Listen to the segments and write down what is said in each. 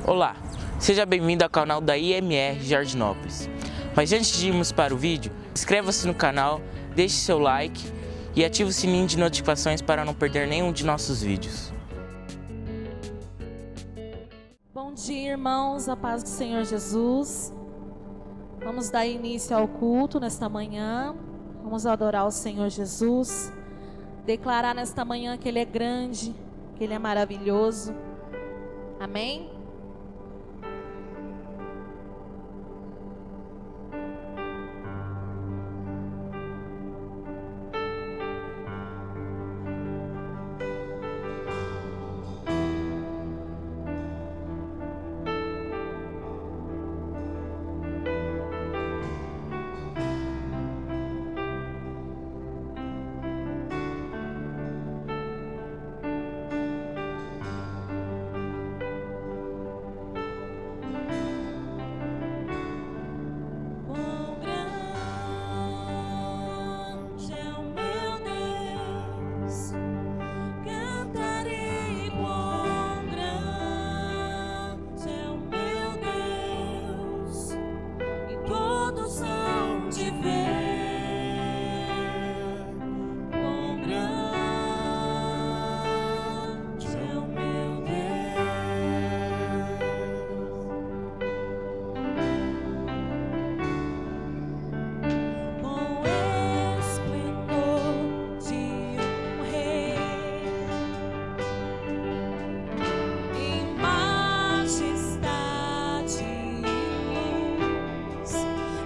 Olá, seja bem-vindo ao canal da IMR Jardinópolis. Mas antes de irmos para o vídeo, inscreva-se no canal, deixe seu like e ative o sininho de notificações para não perder nenhum de nossos vídeos. Bom dia, irmãos, a paz do Senhor Jesus. Vamos dar início ao culto nesta manhã. Vamos adorar o Senhor Jesus, declarar nesta manhã que Ele é grande, que Ele é maravilhoso. Amém?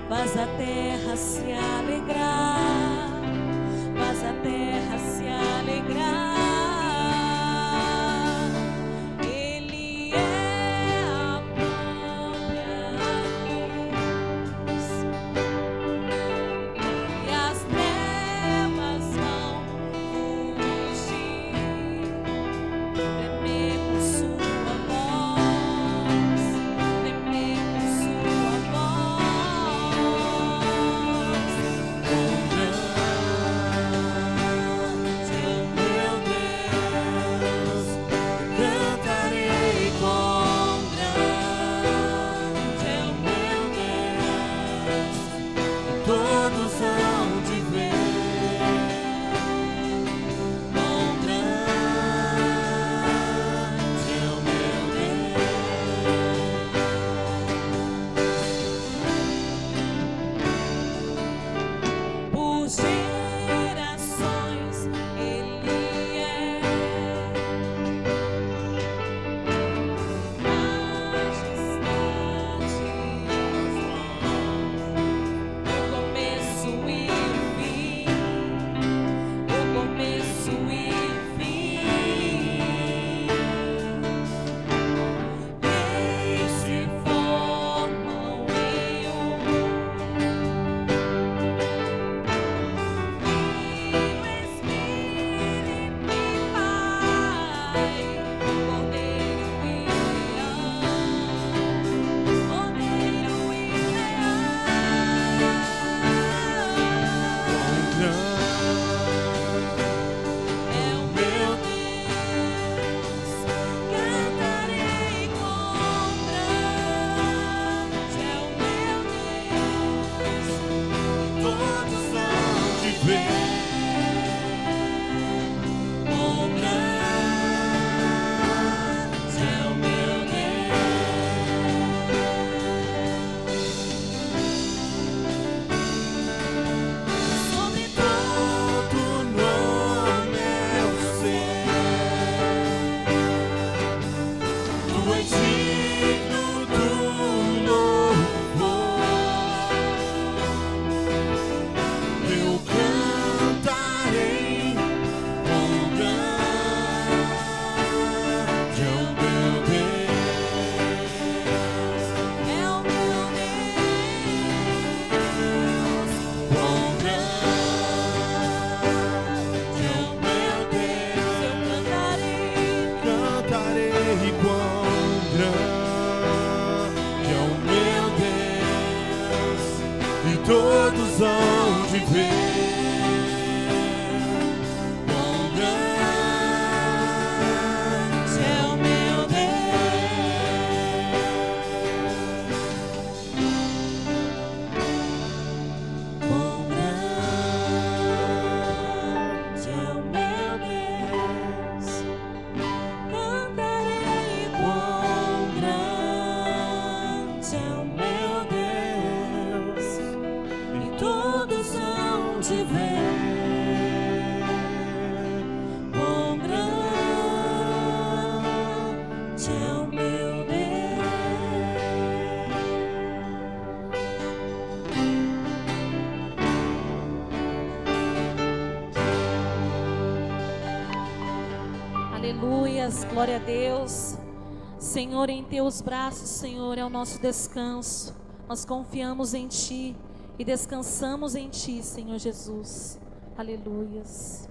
Faz a terra se alegrar, faz a terra se alegrar. Ele é a própria luz, e as trevas vão fugir. Tememos sua voz, tememos sua voz. Todos hão de ver quão grande é o meu Deus. Aleluias, glória a Deus. Senhor, em teus braços, Senhor, é o nosso descanso. Nós confiamos em Ti e descansamos em Ti, Senhor Jesus. Aleluias.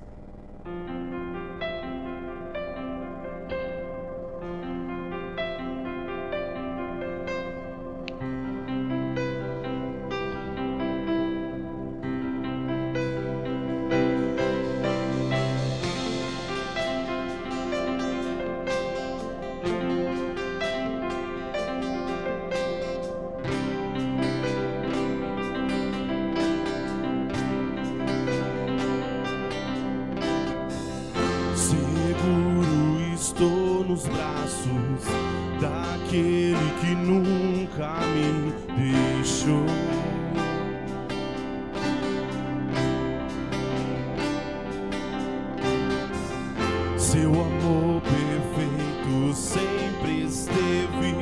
Seguro estou nos braços daquele que nunca me deixou. Seu amor perfeito sempre esteve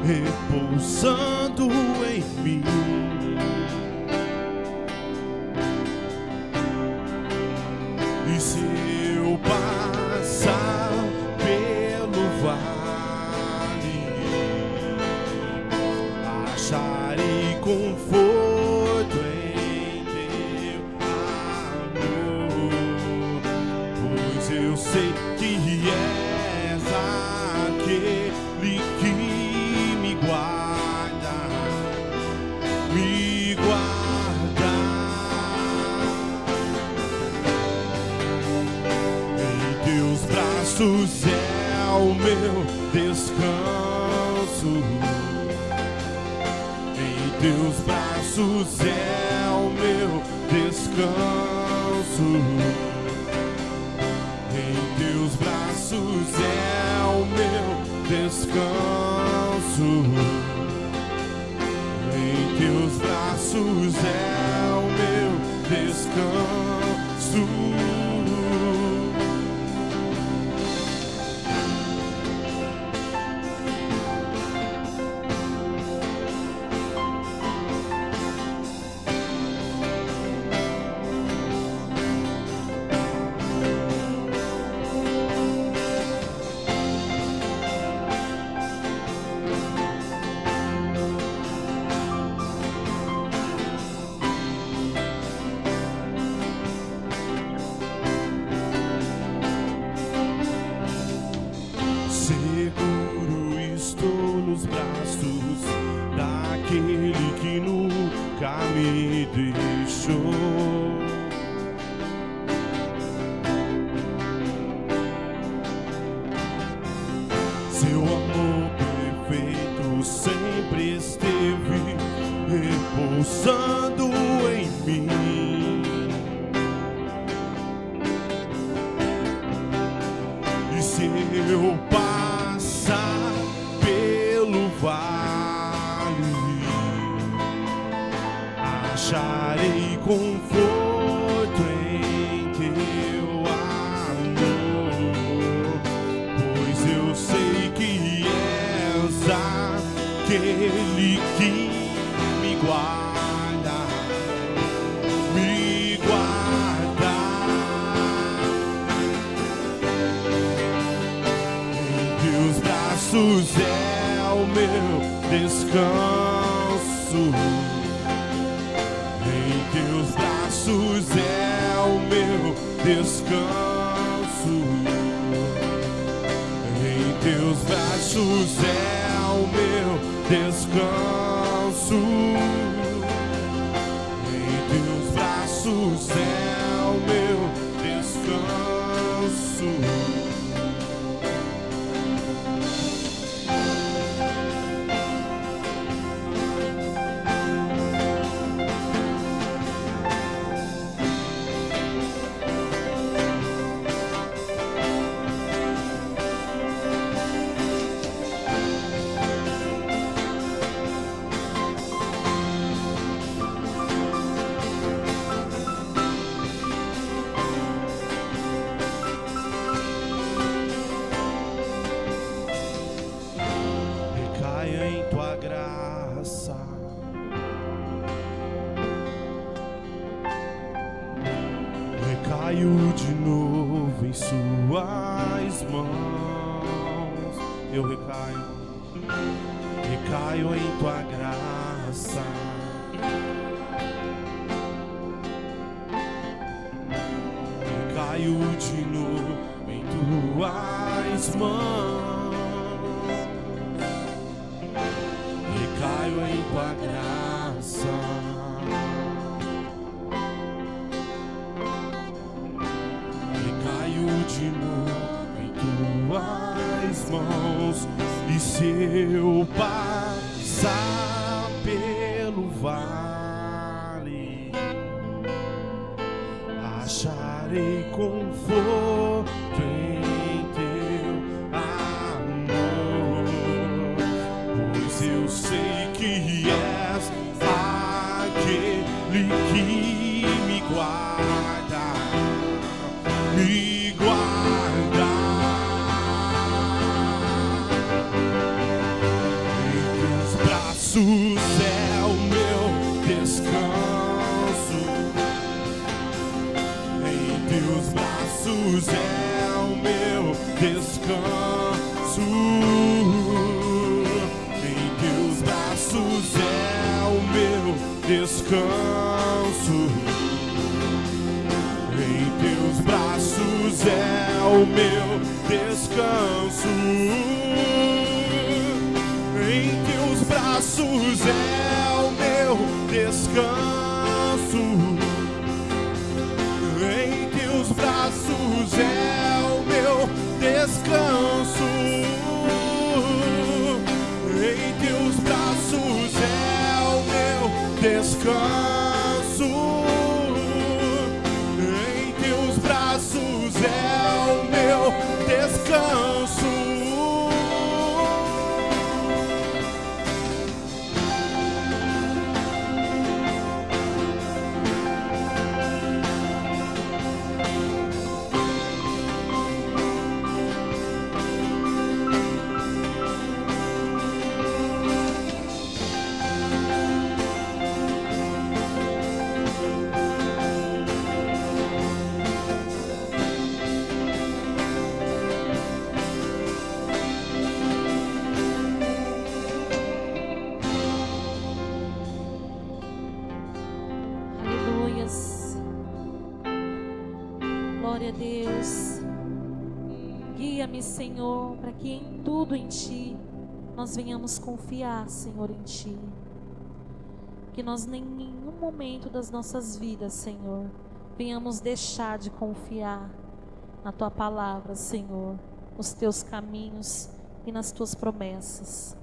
repousando em mim. E se eu passar pelo vale, acharei conforto em teu amor, pois eu sei que és aquele que me guarda, me guarda. Teus braços é o meu descanso. Em teus braços é o meu descanso. Em teus braços é o meu descanso. Em teus braços é o meu descanso. Seguro estou nos braços daquele que nunca me deixou. Seu amor perfeito sempre esteve repousando em mim. E se eu passar pelo vale, acharei conforto em teu amor, pois eu sei que és aquele que me guarda, me guarda. Em teus braços é o meu descanso. Em teus braços é o meu descanso. Em teus braços é o meu descanso. Em teus braços é o meu descanso. Caio de novo em suas mãos. Eu recaio em tua graça. Recaio de novo em tuas mãos. Recaio em tua graça. Recaio de novo em tuas mãos. E se eu passar pelo vale, acharei conforto em teu amor, pois eu sei que és aquele que me guarda, me guarda. Em teus braços é o meu descanso. Em teus braços é o meu descanso. Em teus braços é o meu descanso. Em teus braços é o meu descanso. Em teus braços é o meu descanso. Em teus braços é o meu descanso. Em teus braços é o meu descanso. Em teus braços é o meu descanso. Aleluias. Glória a Deus. Guia-me, Senhor, para que em tudo em Ti nós venhamos confiar, Senhor, em Ti. Que nós em nenhum momento das nossas vidas, Senhor, venhamos deixar de confiar na Tua palavra, Senhor, nos Teus caminhos e nas Tuas promessas.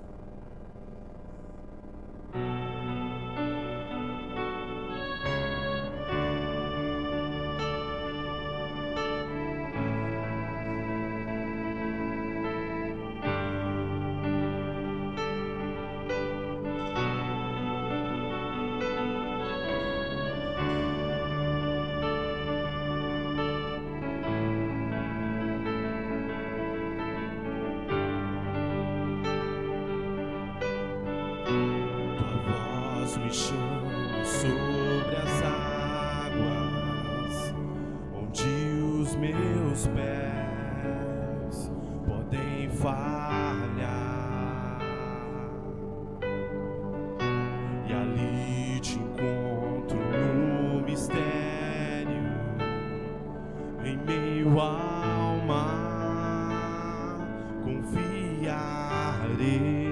Me chama sobre as águas, onde os meus pés podem falhar, e ali te encontro no mistério, em meio ao mar, confiarei.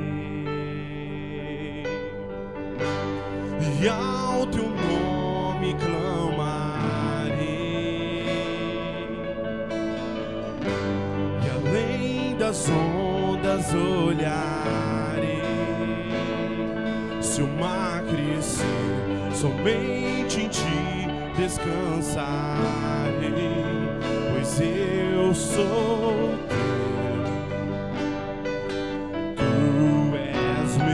E ao teu nome clamarei, e além das ondas olharei. Se o mar crescer, somente em ti descansarei, pois eu sou teu, tu és meu.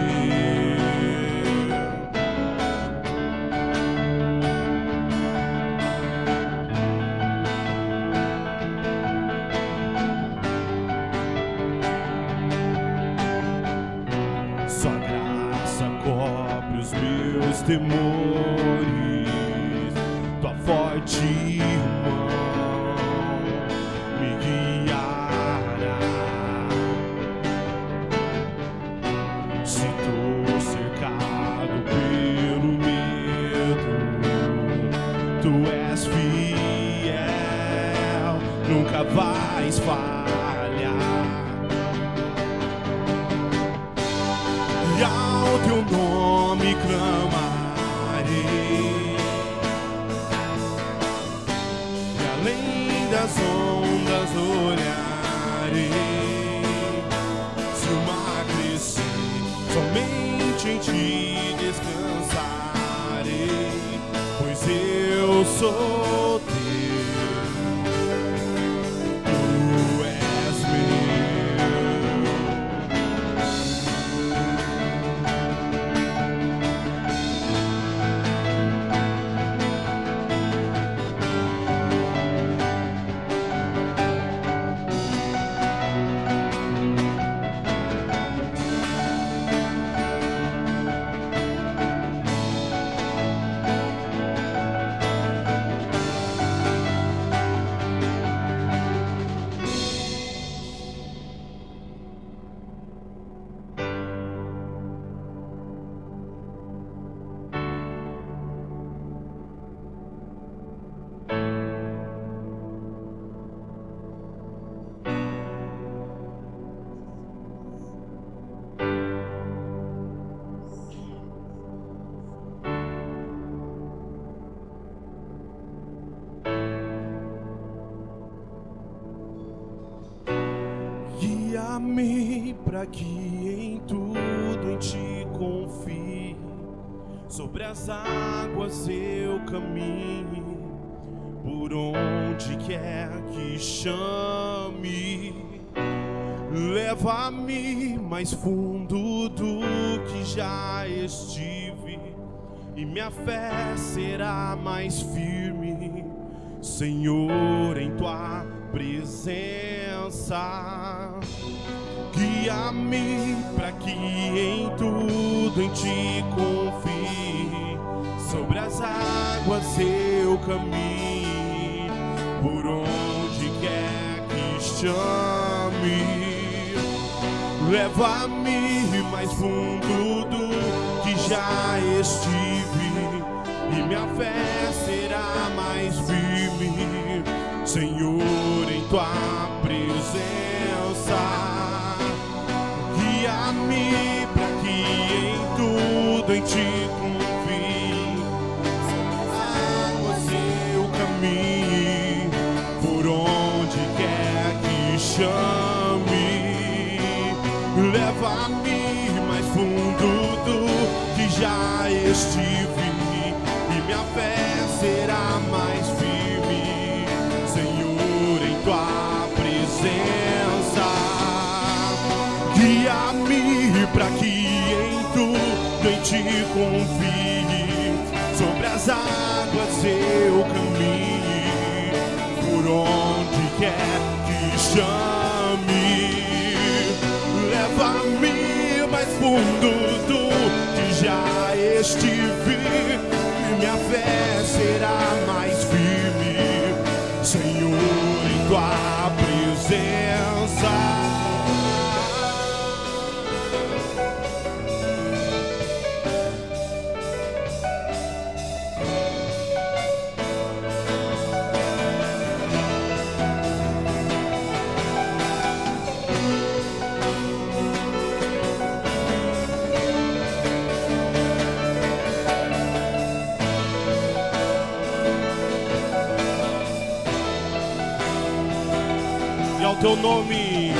Sua graça cobre os meus temores, tua forte mão teu nome clamarei, e além das ondas olharei. Se o mar crescer, somente em ti descansarei, pois eu sou teu. Guia-me para que em tudo em ti confie, sobre as águas eu caminhe, por onde quer que chame. Leva-me mais fundo do que já estive, e minha fé será mais firme, Senhor, em tua presença. Guia-me para que em tudo em ti confie, sobre as águas eu caminhe, por onde quer que chame. Leva-me mais fundo do que já estive, e minha fé será mais firme, Senhor, em tua presença. Guia-me para que em tudo em ti confie, águas eu caminhe, por onde quer que chame. Leva-me mais fundo do que já estive, e minha fé será mais firme, Senhor, em tua presença. Guia-me para que em tudo em ti confie, sobre as águas eu caminhe, por onde quer que chame. Leva-me mais fundo do que já estive, e minha fé será mais firme, Senhor, em tua presença. E ao teu nome,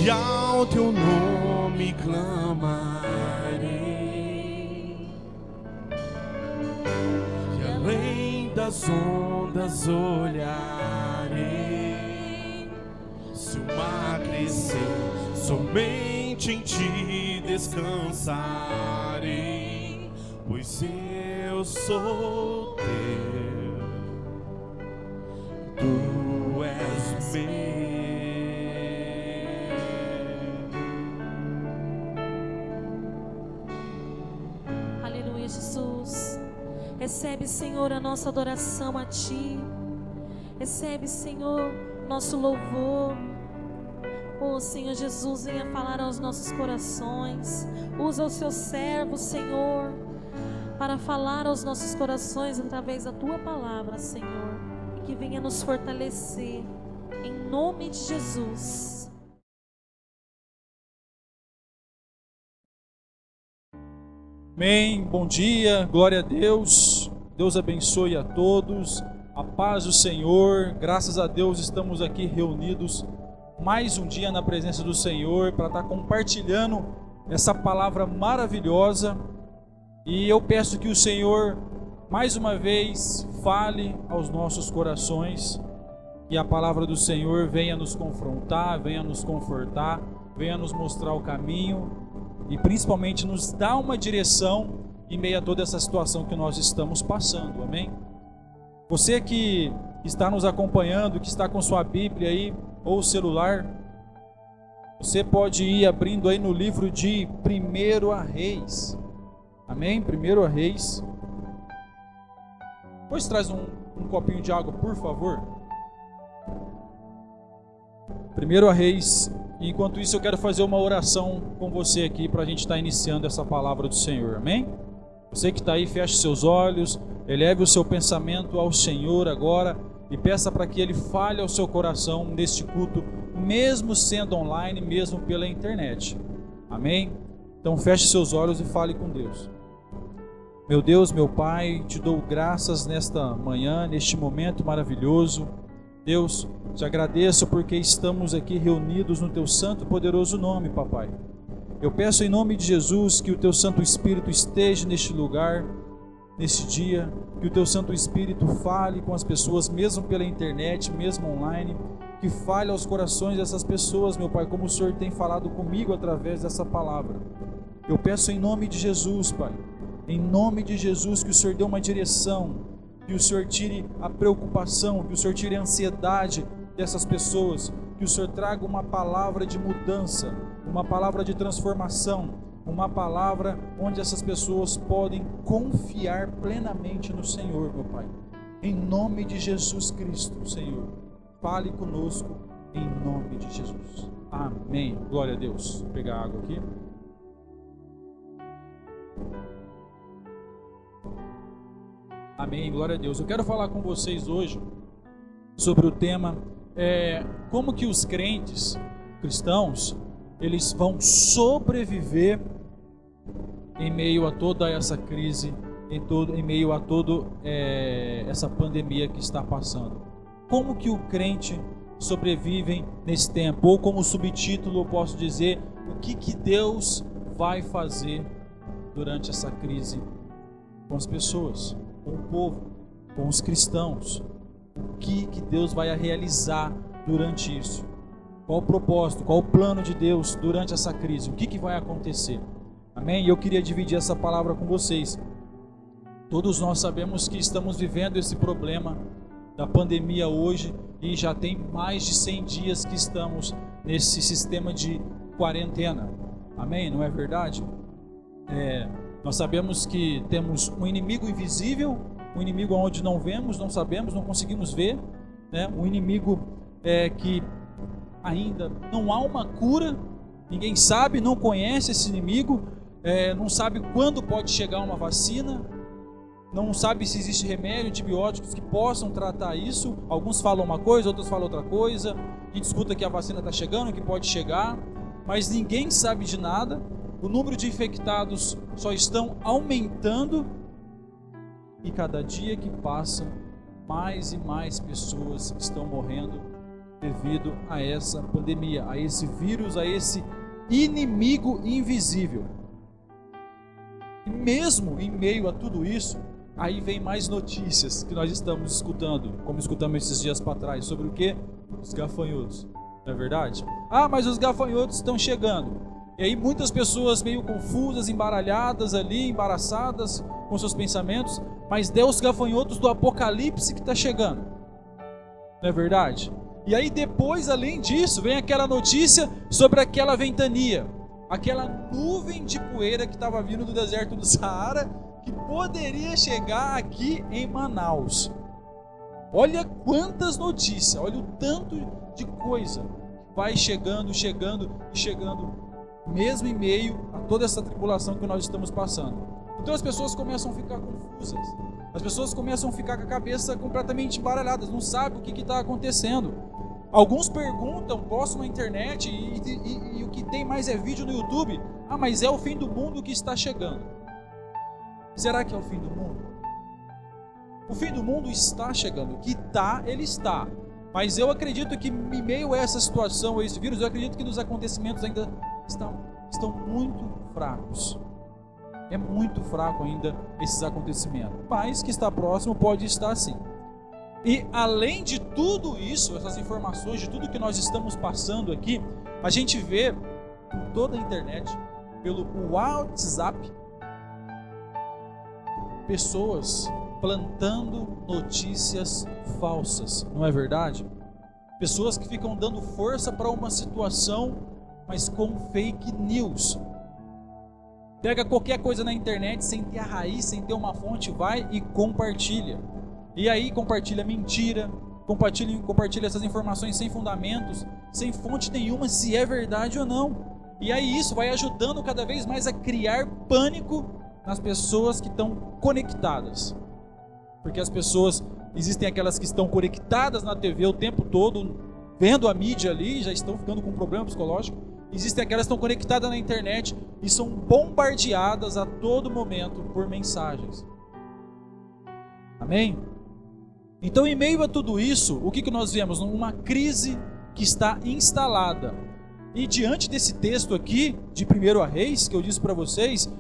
e ao teu nome clamarei, e além das ondas olharei. Se o mar crescer, somente em ti descansarei, pois eu sou teu, tu és meu. Aleluia, Jesus. Recebe, Senhor, a nossa adoração a Ti. Recebe, Senhor, nosso louvor. Oh, Senhor Jesus, venha falar aos nossos corações. Usa o Seu servo, Senhor, para falar aos nossos corações através da Tua palavra, Senhor. E que venha nos fortalecer, em nome de Jesus. Amém, bom dia, glória a Deus, Deus abençoe a todos, a paz do Senhor, graças a Deus estamos aqui reunidos mais um dia na presença do Senhor para estar compartilhando essa palavra maravilhosa, e eu peço que o Senhor mais uma vez fale aos nossos corações, que a palavra do Senhor venha nos confrontar, venha nos confortar, venha nos mostrar o caminho, e principalmente nos dá uma direção em meio a toda essa situação que nós estamos passando, amém? Você que está nos acompanhando, que está com sua Bíblia aí, ou celular, você pode ir abrindo aí no livro de 1 Reis, amém? 1 Reis. Depois traz um copinho de água, por favor. 1 Reis. Enquanto isso, eu quero fazer uma oração com você aqui para a gente estar iniciando essa palavra do Senhor, amém? Você que está aí, feche seus olhos, eleve o seu pensamento ao Senhor agora e peça para que Ele fale ao seu coração neste culto, mesmo sendo online, mesmo pela internet, amém? Então feche seus olhos e fale com Deus. Meu Deus, meu Pai, te dou graças nesta manhã, neste momento maravilhoso. Deus, te agradeço porque estamos aqui reunidos no Teu santo e poderoso nome, Papai. Eu peço em nome de Jesus que o Teu Santo Espírito esteja neste lugar, neste dia, que o Teu Santo Espírito fale com as pessoas, mesmo pela internet, mesmo online, que fale aos corações dessas pessoas, meu Pai, como o Senhor tem falado comigo através dessa palavra. Eu peço em nome de Jesus, Pai, em nome de Jesus, que o Senhor dê uma direção, que o Senhor tire a preocupação, que o Senhor tire a ansiedade dessas pessoas, que o Senhor traga uma palavra de mudança, uma palavra de transformação, uma palavra onde essas pessoas podem confiar plenamente no Senhor, meu Pai. Em nome de Jesus Cristo, Senhor, fale conosco em nome de Jesus. Amém. Glória a Deus. Vou pegar água aqui. Amém, glória a Deus. Eu quero falar com vocês hoje sobre o tema como que os crentes cristãos eles vão sobreviver em meio a toda essa crise, em meio a toda essa pandemia que está passando. Como que o crente sobrevive nesse tempo? Ou como subtítulo eu posso dizer, o que Deus vai fazer durante essa crise com as pessoas, com o povo, com os cristãos? O que Deus vai realizar durante isso? Qual o propósito, qual o plano de Deus durante essa crise? O que vai acontecer? Amém? E eu queria dividir essa palavra com vocês. Todos nós sabemos que estamos vivendo esse problema da pandemia hoje e já tem mais de 100 dias que estamos nesse sistema de quarentena. Amém? Não é verdade? Nós sabemos que temos um inimigo invisível, um inimigo onde não vemos, não sabemos, não conseguimos ver, né? Um inimigo que ainda não há uma cura, ninguém sabe, não conhece esse inimigo, não sabe quando pode chegar uma vacina, não sabe se existe remédio, antibióticos que possam tratar isso. Alguns falam uma coisa, outros falam outra coisa. A gente escuta que a vacina está chegando, que pode chegar, mas ninguém sabe de nada. O número de infectados só estão aumentando e cada dia que passa, mais e mais pessoas estão morrendo devido a essa pandemia, a esse vírus, a esse inimigo invisível. E mesmo em meio a tudo isso, aí vem mais notícias que nós estamos escutando, como escutamos esses dias para trás, sobre o que? Os gafanhotos, não é verdade? Ah, mas os gafanhotos estão chegando. E aí muitas pessoas meio confusas, embaralhadas ali, embaraçadas com seus pensamentos, mas Deus, gafanhotos do Apocalipse que está chegando, não é verdade? E aí depois, além disso, vem aquela notícia sobre aquela ventania, aquela nuvem de poeira que estava vindo do deserto do Saara, que poderia chegar aqui em Manaus. Olha quantas notícias, olha o tanto de coisa que vai chegando, mesmo em meio a toda essa tribulação que nós estamos passando. Então as pessoas começam a ficar confusas, as pessoas começam a ficar com a cabeça completamente embaralhadas, não sabem o que está acontecendo. Alguns perguntam, postam na internet e o que tem mais é vídeo no YouTube. Ah, mas é o fim do mundo que está chegando. Será que é o fim do mundo? O fim do mundo está chegando. Que está, ele está. Mas eu acredito que, em meio a essa situação, a esse vírus, eu acredito que os acontecimentos ainda estão muito fracos. É muito fraco ainda esses acontecimentos. Mas que está próximo pode estar sim. E além de tudo isso, essas informações, de tudo que nós estamos passando aqui, a gente vê por toda a internet, pelo WhatsApp, pessoas plantando notícias falsas, não é verdade? Pessoas que ficam dando força para uma situação, mas com fake news. Pega qualquer coisa na internet sem ter a raiz, sem ter uma fonte, vai e compartilha. E aí compartilha mentira, compartilha essas informações sem fundamentos, sem fonte nenhuma, se é verdade ou não. E aí isso vai ajudando cada vez mais a criar pânico nas pessoas que estão conectadas. Porque as pessoas, existem aquelas que estão conectadas na TV o tempo todo, vendo a mídia ali, já estão ficando com um problema psicológico. Existem aquelas que estão conectadas na internet e são bombardeadas a todo momento por mensagens. Amém? Então, em meio a tudo isso, o que nós vemos? Uma crise que está instalada. E diante desse texto aqui, de 1 Reis, que eu disse para vocês,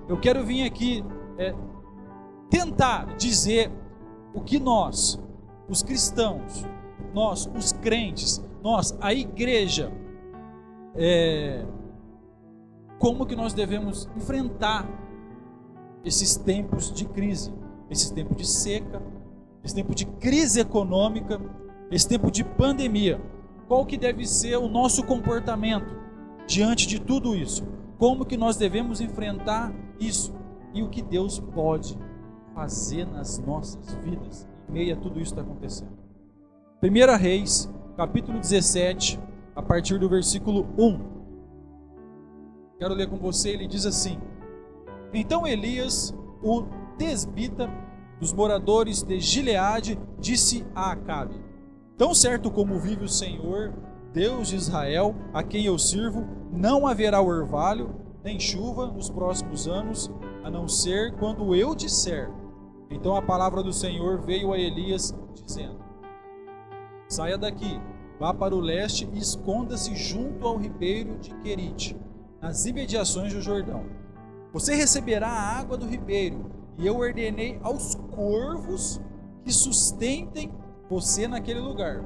eu quero vir aqui tentar dizer o que nós, os cristãos, nós, os crentes, nós, a igreja, como que nós devemos enfrentar esses tempos de crise, esse tempo de seca, esse tempo de crise econômica, esse tempo de pandemia. Qual que deve ser o nosso comportamento diante de tudo isso? Como que nós devemos enfrentar isso? E o que Deus pode fazer nas nossas vidas em meio a tudo isso que está acontecendo? 1 Reis, capítulo 17, a partir do versículo 1. Quero ler com você, ele diz assim: Então Elias, o tesbita, dos moradores de Gileade, disse a Acabe: Tão certo como vive o Senhor, Deus de Israel, a quem eu sirvo, não haverá orvalho, nem chuva nos próximos anos, a não ser quando eu disser. Então a palavra do Senhor veio a Elias, dizendo: Saia daqui, vá para o leste e esconda-se junto ao ribeiro de Querite, nas imediações do Jordão. Você receberá a água do ribeiro, e eu ordenei aos corvos que sustentem você naquele lugar.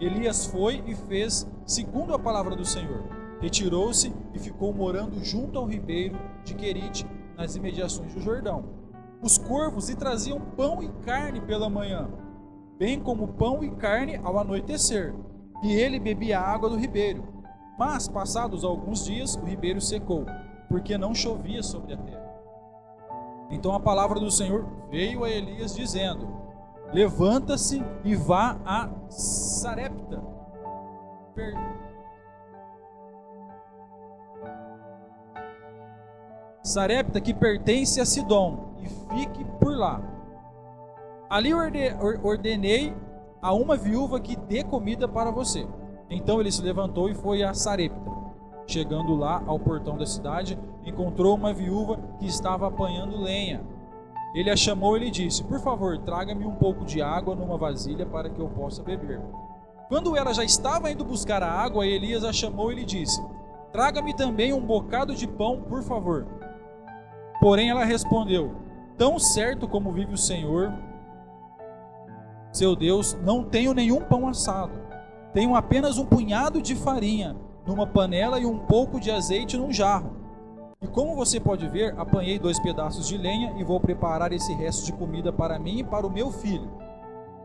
Elias foi e fez segundo a palavra do Senhor. Retirou-se e ficou morando junto ao ribeiro de Querite, nas imediações do Jordão. Os corvos lhe traziam pão e carne pela manhã, bem como pão e carne ao anoitecer, e ele bebia a água do ribeiro. Mas, passados alguns dias, o ribeiro secou, porque não chovia sobre a terra. Então a palavra do Senhor veio a Elias dizendo: Levanta-se e vá a Sarepta. Sarepta, que pertence a Sidom, e fique por lá. Ali ordenei a uma viúva que dê comida para você. Então ele se levantou e foi a Sarepta. Chegando lá ao portão da cidade, encontrou uma viúva que estava apanhando lenha. Ele a chamou e lhe disse: Por favor, traga-me um pouco de água numa vasilha para que eu possa beber. Quando ela já estava indo buscar a água, Elias a chamou e lhe disse: Traga-me também um bocado de pão, por favor. Porém ela respondeu: Tão certo como vive o Senhor, seu Deus, não tenho nenhum pão assado. Tenho apenas um punhado de farinha numa panela e um pouco de azeite num jarro. E como você pode ver, apanhei 2 pedaços de lenha e vou preparar esse resto de comida para mim e para o meu filho.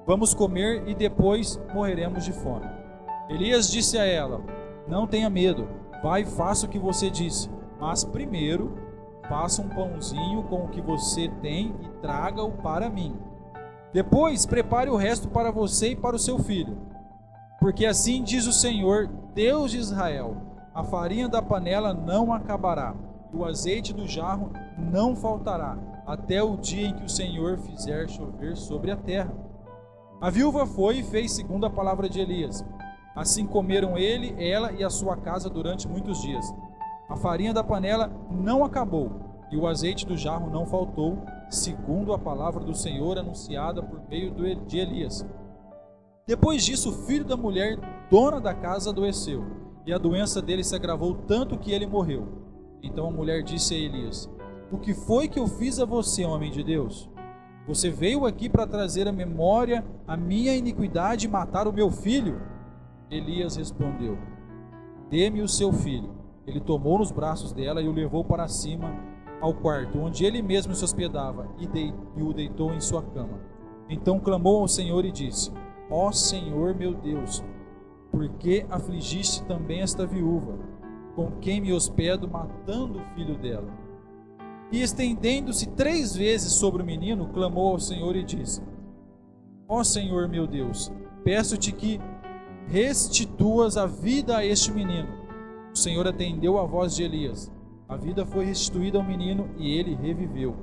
Vamos comer e depois morreremos de fome. Elias disse a ela: Não tenha medo, vai e faça o que você disse, mas primeiro faça um pãozinho com o que você tem e traga-o para mim. Depois prepare o resto para você e para o seu filho. Porque assim diz o Senhor, Deus de Israel: a farinha da panela não acabará, e o azeite do jarro não faltará, até o dia em que o Senhor fizer chover sobre a terra. A viúva foi e fez segundo a palavra de Elias. Assim comeram ela e a sua casa durante muitos dias. A farinha da panela não acabou, e o azeite do jarro não faltou, segundo a palavra do Senhor anunciada por meio de Elias. Depois disso, o filho da mulher, dona da casa, adoeceu, e a doença dele se agravou tanto que ele morreu. Então a mulher disse a Elias: o que foi que eu fiz a você, homem de Deus? Você veio aqui para trazer à memória a minha iniquidade e matar o meu filho? Elias respondeu: dê-me o seu filho. Ele tomou nos braços dela e o levou para cima ao quarto, onde ele mesmo se hospedava, e o deitou em sua cama. Então clamou ao Senhor e disse: ó Senhor meu Deus, por que afligiste também esta viúva, com quem me hospedo, matando o filho dela? E estendendo-se 3 vezes sobre o menino, clamou ao Senhor e disse: ó Senhor meu Deus, peço-te que restituas a vida a este menino. O Senhor atendeu a voz de Elias. A vida foi restituída ao menino e ele reviveu.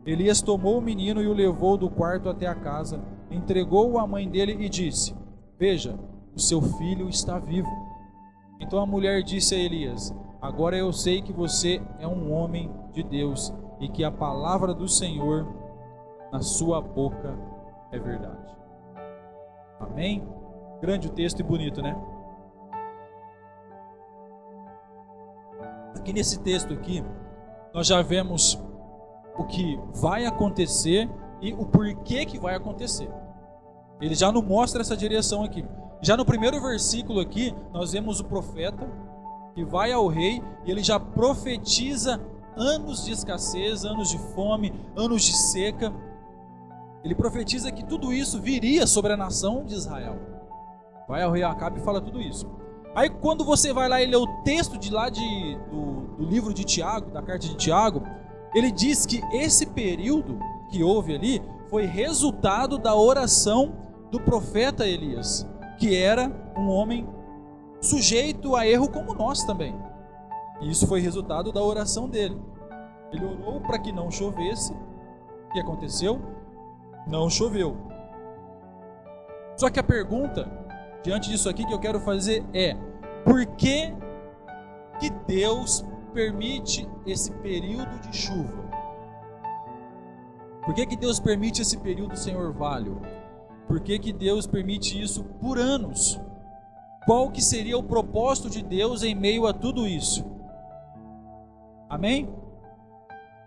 Elias tomou o menino e o levou do quarto até a casa, entregou-o à mãe dele e disse: veja, o seu filho está vivo. Então a mulher disse a Elias: agora eu sei que você é um homem de Deus e que a palavra do Senhor na sua boca é verdade. Amém? Grande o texto e bonito, né? Aqui nesse texto aqui, nós já vemos o que vai acontecer e o porquê que vai acontecer. Ele já nos mostra essa direção aqui. Já no primeiro versículo aqui, nós vemos o profeta que vai ao rei e ele já profetiza anos de escassez, anos de fome, anos de seca. Ele profetiza que tudo isso viria sobre a nação de Israel. Vai ao rei Acabe e fala tudo isso. Aí quando você vai lá e lê o texto de lá do livro de Tiago, da carta de Tiago, ele diz que esse período que houve ali foi resultado da oração do profeta Elias, que era um homem sujeito a erro como nós também. E isso foi resultado da oração dele. Ele orou para que não chovesse. O que aconteceu? Não choveu. Só que a pergunta, diante disso aqui, que eu quero fazer é: por que Deus permite esse período de chuva? Por que Deus permite esse período sem orvalho? Por que Deus permite isso por anos? Qual que seria o propósito de Deus em meio a tudo isso? Amém?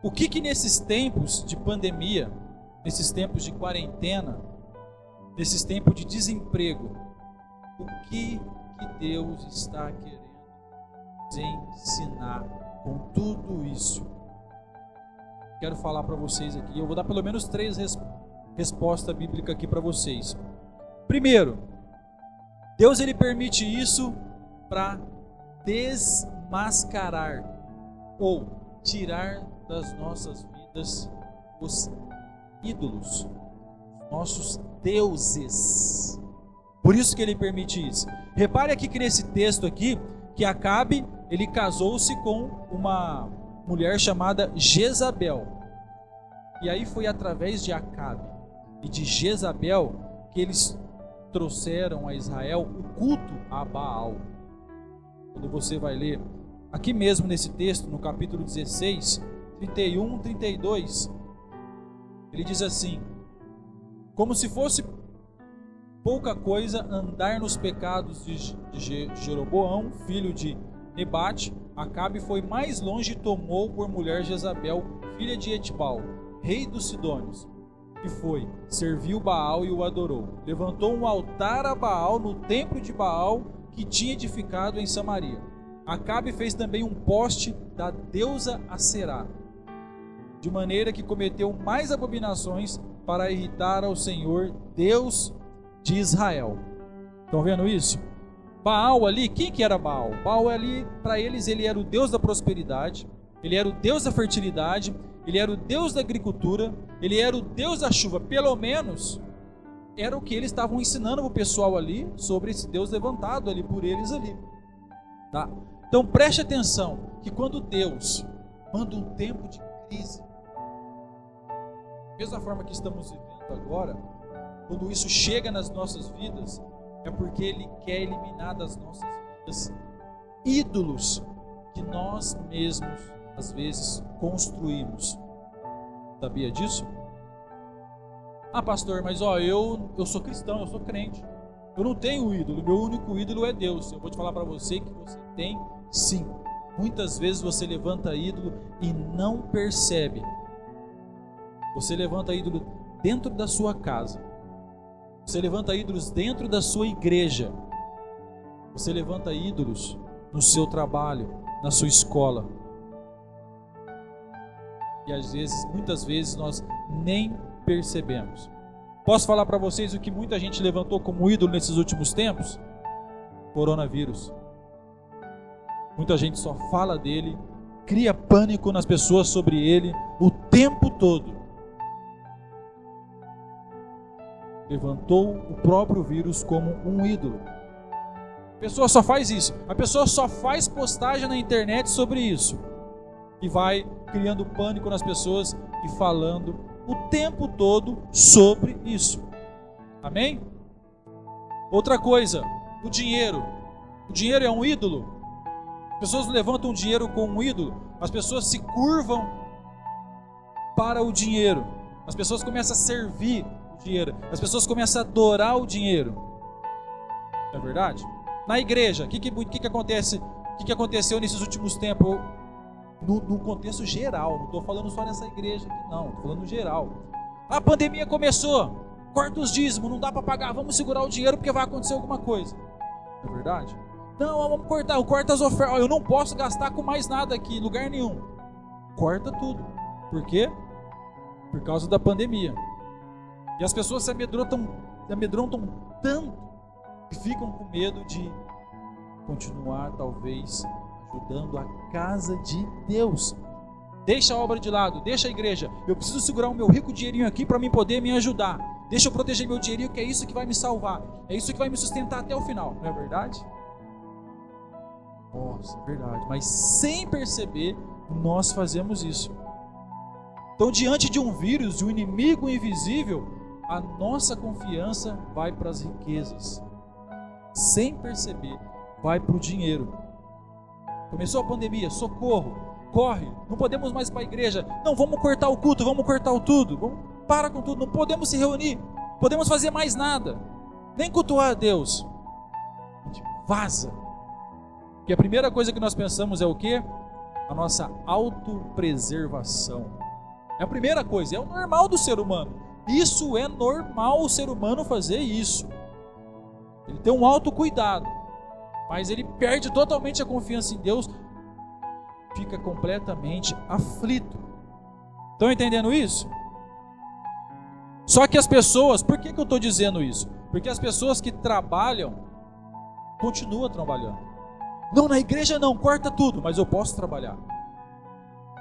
O que nesses tempos de pandemia, nesses tempos de quarentena, nesses tempos de desemprego, o que Deus está querendo nos ensinar com tudo isso? Quero falar para vocês aqui. Eu vou dar pelo menos 3 respostas bíblicas aqui para vocês. Primeiro, Deus ele permite isso para desmascarar ou tirar das nossas vidas os ídolos, os nossos deuses. Por isso que ele permite isso. Repare aqui que nesse texto aqui, que Acabe, ele casou-se com uma mulher chamada Jezabel. E aí foi através de Acabe e de Jezabel que eles trouxeram a Israel o culto a Baal. Quando você vai ler aqui mesmo nesse texto, no capítulo 16, 31, 32, ele diz assim: como se fosse pouca coisa andar nos pecados de Jeroboão, filho de Nebate, Acabe foi mais longe e tomou por mulher Jezabel, filha de Etbal, rei dos Sidônios, que foi, serviu Baal e o adorou. Levantou um altar a Baal no templo de Baal que tinha edificado em Samaria. Acabe fez também um poste da deusa Aserá, de maneira que cometeu mais abominações para irritar ao Senhor, Deus de Israel. Estão vendo isso? Baal ali, quem que era Baal? Baal ali, para eles, ele era o Deus da prosperidade, ele era o Deus da fertilidade, ele era o Deus da agricultura, ele era o Deus da chuva. Pelo menos era o que eles estavam ensinando o pessoal ali sobre esse Deus levantado ali por eles ali. Tá? Então preste atenção que quando Deus manda um tempo de crise, da mesma forma que estamos vivendo agora, quando isso chega nas nossas vidas, é porque Ele quer eliminar das nossas vidas ídolos que nós mesmos às vezes, construímos. Sabia disso? Ah, pastor, mas eu sou cristão, eu sou crente. Eu não tenho ídolo, meu único ídolo é Deus. Eu vou te falar para você que você tem sim. Muitas vezes você levanta ídolo e não percebe. Você levanta ídolo dentro da sua casa. Você levanta ídolos dentro da sua igreja. Você levanta ídolos no seu trabalho, na sua escola. E às vezes, muitas vezes, nós nem percebemos. Posso falar para vocês o que muita gente levantou como ídolo nesses últimos tempos? Coronavírus. Muita gente só fala dele, cria pânico nas pessoas sobre ele o tempo todo. Levantou o próprio vírus como um ídolo. A pessoa só faz isso. A pessoa só faz postagem na internet sobre isso. E vai criando pânico nas pessoas e falando o tempo todo sobre isso. Amém? Outra coisa, o dinheiro. O dinheiro é um ídolo. As pessoas levantam o dinheiro como um ídolo. As pessoas se curvam para o dinheiro. As pessoas começam a servir o dinheiro. As pessoas começam a adorar o dinheiro. Não é verdade? Na igreja, o que acontece? O que aconteceu nesses últimos tempos? No contexto geral, não estou falando só nessa igreja aqui, não, estou falando no geral. A pandemia começou, corta os dízimos, não dá para pagar, vamos segurar o dinheiro porque vai acontecer alguma coisa. Não é verdade? Não, vamos cortar, corta as ofertas, eu não posso gastar com mais nada aqui, em lugar nenhum. Corta tudo. Por quê? Por causa da pandemia. E as pessoas se amedrontam tanto que ficam com medo de continuar, talvez, ajudando a casa de Deus. Deixa a obra de lado, deixa a igreja. Eu preciso segurar o meu rico dinheirinho aqui para mim poder me ajudar. Deixa eu proteger meu dinheirinho, que é isso que vai me salvar. É isso que vai me sustentar até o final. Não é verdade? Nossa, é verdade. Mas sem perceber, nós fazemos isso. Então, diante de um vírus, de um inimigo invisível, a nossa confiança vai para as riquezas. Sem perceber, vai para o dinheiro. Começou a pandemia, socorro, corre, não podemos mais ir para a igreja, não, vamos cortar o culto, vamos cortar o tudo, para com tudo, não podemos se reunir, podemos fazer mais nada, nem cultuar a Deus. A gente vaza, porque a primeira coisa que nós pensamos é o quê? A nossa autopreservação. É a primeira coisa, é o normal do ser humano, isso é normal o ser humano fazer isso, ele tem um autocuidado. Mas ele perde totalmente a confiança em Deus, fica completamente aflito. Estão entendendo isso? Só que as pessoas, por que eu estou dizendo isso? Porque as pessoas que trabalham, continuam trabalhando. Não, na igreja não, corta tudo, mas eu posso trabalhar.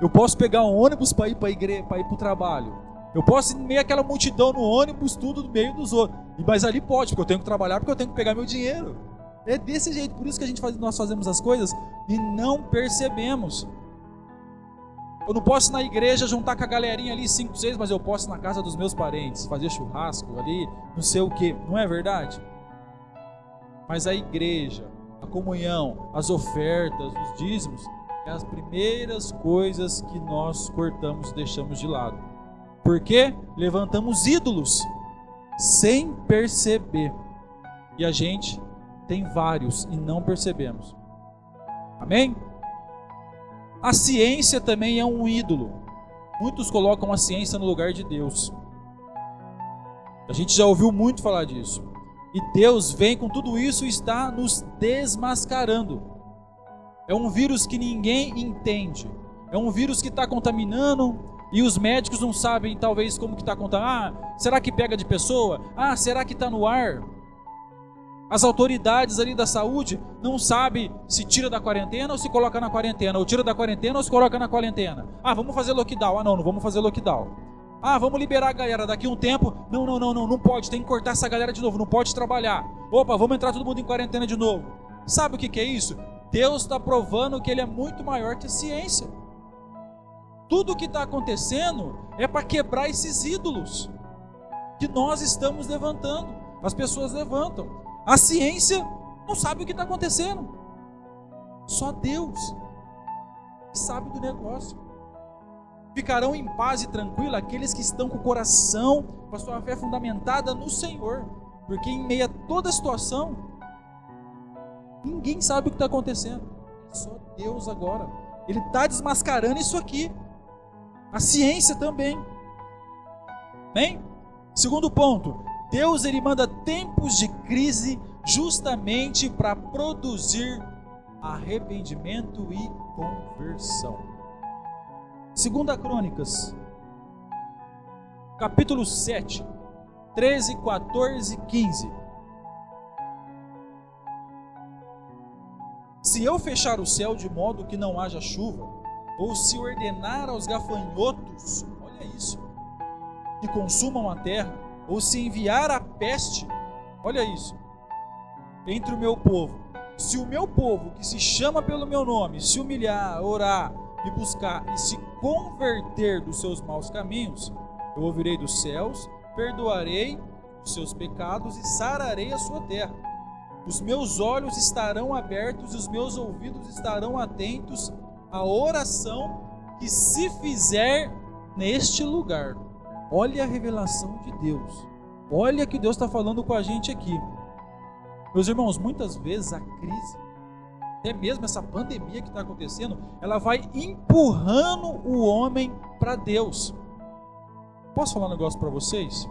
Eu posso pegar um ônibus para ir para a igreja, para ir para o trabalho. Eu posso ir no meio daquela multidão no ônibus, tudo no meio dos outros. Mas ali pode, porque eu tenho que trabalhar, porque eu tenho que pegar meu dinheiro. É desse jeito, por isso que nós fazemos as coisas e não percebemos. Eu não posso ir na igreja juntar com a galerinha ali 5, 6, mas eu posso ir na casa dos meus parentes, fazer churrasco ali, não sei o que, não é verdade? Mas a igreja, a comunhão, as ofertas, os dízimos, é as primeiras coisas que nós cortamos e deixamos de lado. Por quê? Levantamos ídolos sem perceber. E a gente tem vários e não percebemos. Amém? A ciência também é um ídolo. Muitos colocam a ciência no lugar de Deus. A gente já ouviu muito falar disso. E Deus vem com tudo isso e está nos desmascarando. É um vírus que ninguém entende. É um vírus que está contaminando e os médicos não sabem talvez como que está contaminando. Será que pega de pessoa? Será que está no ar? As autoridades ali da saúde não sabem se tira da quarentena ou se coloca na quarentena, ou tira da quarentena ou se coloca na quarentena. Vamos fazer lockdown. Não vamos fazer lockdown. Vamos liberar a galera daqui a um tempo. Não pode, tem que cortar essa galera de novo, não pode trabalhar. Opa, vamos entrar todo mundo em quarentena de novo. Sabe o que é isso? Deus está provando que Ele é muito maior que a ciência. Tudo o que está acontecendo é para quebrar esses ídolos que nós estamos levantando. As pessoas levantam. A ciência não sabe o que está acontecendo. Só Deus. que sabe do negócio. Ficarão em paz e tranquilo aqueles que estão com o coração, com a sua fé fundamentada no Senhor. Porque em meio a toda a situação, ninguém sabe o que está acontecendo. É só Deus agora. Ele está desmascarando isso aqui. A ciência também. Bem? Segundo ponto. Deus ele manda tempos de crise justamente para produzir arrependimento e conversão. 2 Crônicas, capítulo 7, 13, 14 e 15. Se eu fechar o céu de modo que não haja chuva, ou se ordenar aos gafanhotos, olha isso, que consumam a terra, ou se enviar a peste, olha isso, entre o meu povo, se o meu povo que se chama pelo meu nome, se humilhar, orar, me buscar e se converter dos seus maus caminhos, eu ouvirei dos céus, perdoarei os seus pecados e sararei a sua terra. Os meus olhos estarão abertos e os meus ouvidos estarão atentos à oração que se fizer neste lugar. Olha a revelação de Deus. Olha que Deus está falando com a gente aqui. Meus irmãos, muitas vezes a crise, até mesmo essa pandemia que está acontecendo, ela vai empurrando o homem para Deus. Posso falar um negócio para vocês?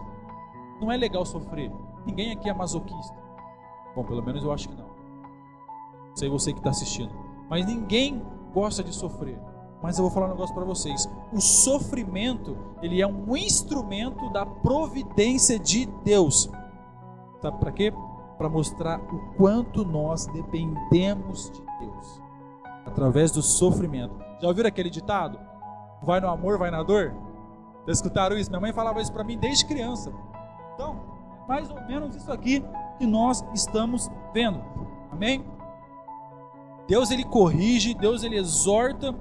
Não é legal sofrer. Ninguém aqui é masoquista. Bom, pelo menos eu acho que não. Sei você que está assistindo. Mas ninguém gosta de sofrer. Mas eu vou falar um negócio para vocês. O sofrimento, ele é um instrumento da providência de Deus. Sabe para quê? Para mostrar o quanto nós dependemos de Deus. Através do sofrimento. Já ouviram aquele ditado? Vai no amor, vai na dor? Já escutaram isso? Minha mãe falava isso para mim desde criança. Então, mais ou menos isso aqui que nós estamos vendo. Amém? Deus ele corrige, Deus ele exorta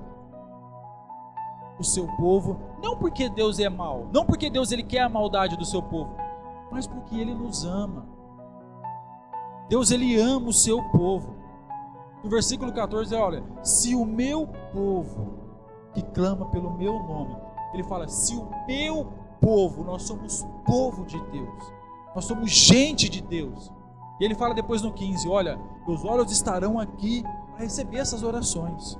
o seu povo, não porque Deus é mau, não porque Deus ele quer a maldade do seu povo, mas porque ele nos ama. Deus ele ama o seu povo. No versículo 14, olha, se o meu povo que clama pelo meu nome, ele fala, se o meu povo, nós somos povo de Deus, nós somos gente de Deus. E ele fala depois no 15, olha, meus olhos estarão aqui para receber essas orações.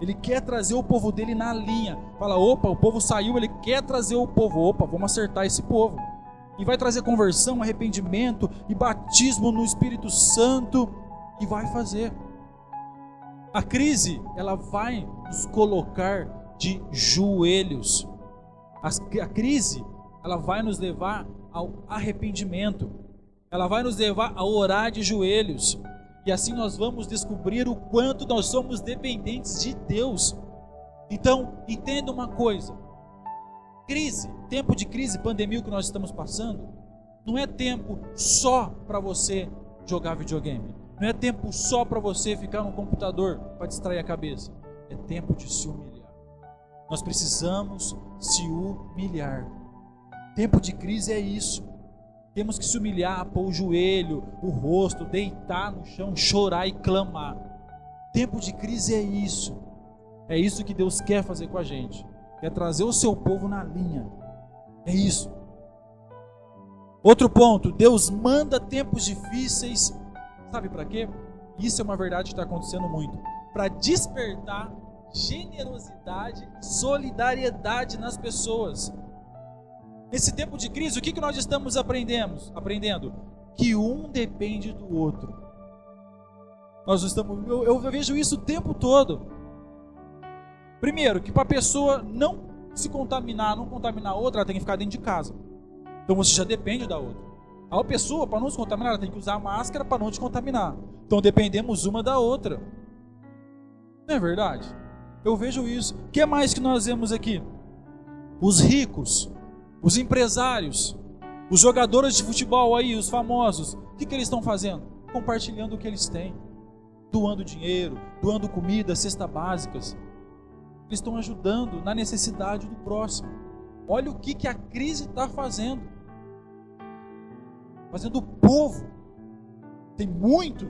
Ele quer trazer o povo dele na linha. Fala, opa, o povo saiu, ele quer trazer o povo. Opa, vamos acertar esse povo. E vai trazer conversão, arrependimento e batismo no Espírito Santo. E vai fazer. A crise, ela vai nos colocar de joelhos. A crise, ela vai nos levar ao arrependimento. Ela vai nos levar a orar de joelhos. E assim nós vamos descobrir o quanto nós somos dependentes de Deus. Então, entenda uma coisa. Crise, tempo de crise, pandemia que nós estamos passando, não é tempo só para você jogar videogame. Não é tempo só para você ficar no computador para distrair a cabeça. É tempo de se humilhar. Nós precisamos se humilhar. Tempo de crise é isso. Temos que se humilhar, pôr o joelho, o rosto, deitar no chão, chorar e clamar. Tempo de crise é isso. É isso que Deus quer fazer com a gente. Quer trazer o seu povo na linha. É isso. Outro ponto, Deus manda tempos difíceis. Sabe para quê? Isso é uma verdade que está acontecendo muito. Para despertar generosidade, solidariedade nas pessoas. Nesse tempo de crise, o que nós estamos aprendendo? Que um depende do outro. Eu vejo isso o tempo todo. Primeiro, que para a pessoa não se contaminar, não contaminar a outra, ela tem que ficar dentro de casa. Então você já depende da outra. A pessoa, para não se contaminar, ela tem que usar máscara para não te contaminar. Então dependemos uma da outra. Não é verdade? Eu vejo isso. O que mais que nós vemos aqui? Os ricos, os empresários, os jogadores de futebol aí, os famosos, o que eles estão fazendo? Compartilhando o que eles têm. Doando dinheiro, doando comida, cestas básicas. Eles estão ajudando na necessidade do próximo. Olha o que a crise está fazendo. Fazendo o povo. Tem muito,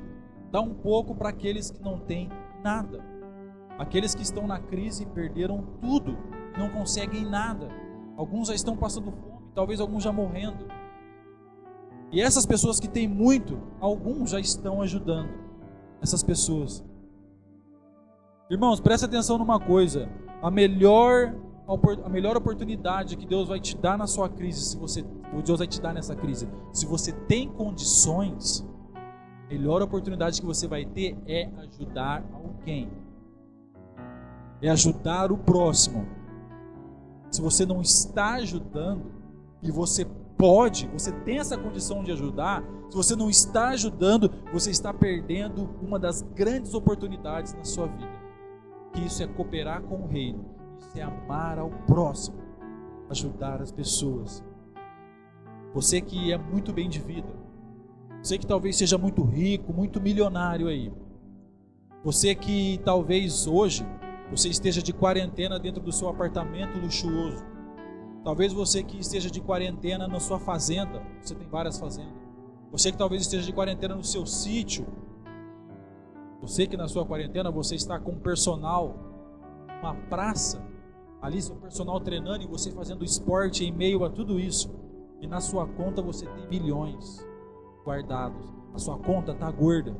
dá um pouco para aqueles que não têm nada. Aqueles que estão na crise perderam tudo, não conseguem nada. Alguns já estão passando fome, talvez alguns já morrendo. E essas pessoas que têm muito, alguns já estão ajudando essas pessoas. Irmãos, presta atenção numa coisa: a melhor oportunidade que Deus vai te dar na sua crise, Deus vai te dar nessa crise, se você tem condições, a melhor oportunidade que você vai ter é ajudar alguém, é ajudar o próximo. Se você não está ajudando, e você tem essa condição de ajudar, se você não está ajudando, você está perdendo uma das grandes oportunidades na sua vida. Que isso é cooperar com o reino, isso é amar ao próximo, ajudar as pessoas. Você que é muito bem de vida, você que talvez seja muito rico, muito milionário aí, você que talvez hoje você esteja de quarentena dentro do seu apartamento luxuoso, talvez você que esteja de quarentena na sua fazenda, você tem várias fazendas, você que talvez esteja de quarentena no seu sítio, você que na sua quarentena você está com um personal, uma praça, ali seu personal treinando e você fazendo esporte em meio a tudo isso, e na sua conta você tem milhões guardados, a sua conta está gorda,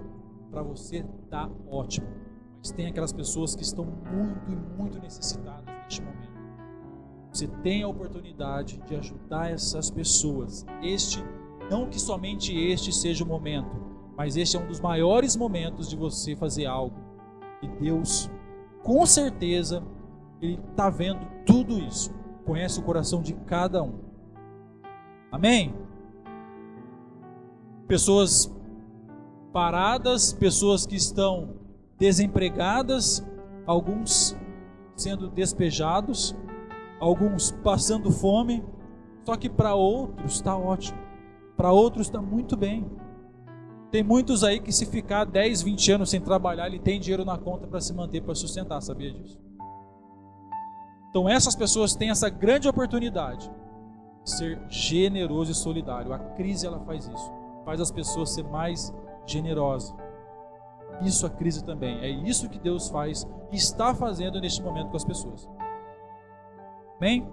para você está ótimo, mas tem aquelas pessoas que estão muito e muito necessitadas neste momento. Você tem a oportunidade de ajudar essas pessoas. Não que somente este seja o momento, mas este é um dos maiores momentos de você fazer algo. E Deus, com certeza, Ele está vendo tudo isso. Conhece o coração de cada um. Amém? Pessoas paradas, pessoas que estão desempregadas, alguns sendo despejados, alguns passando fome, só que para outros está ótimo, para outros está muito bem. Tem muitos aí que se ficar 10, 20 anos sem trabalhar, ele tem dinheiro na conta para se manter, para sustentar, sabia disso? Então essas pessoas têm essa grande oportunidade de ser generoso e solidário. A crise ela faz isso, faz as pessoas ser mais generosas. Isso a crise também, é isso que Deus faz e está fazendo neste momento com as pessoas. Bem,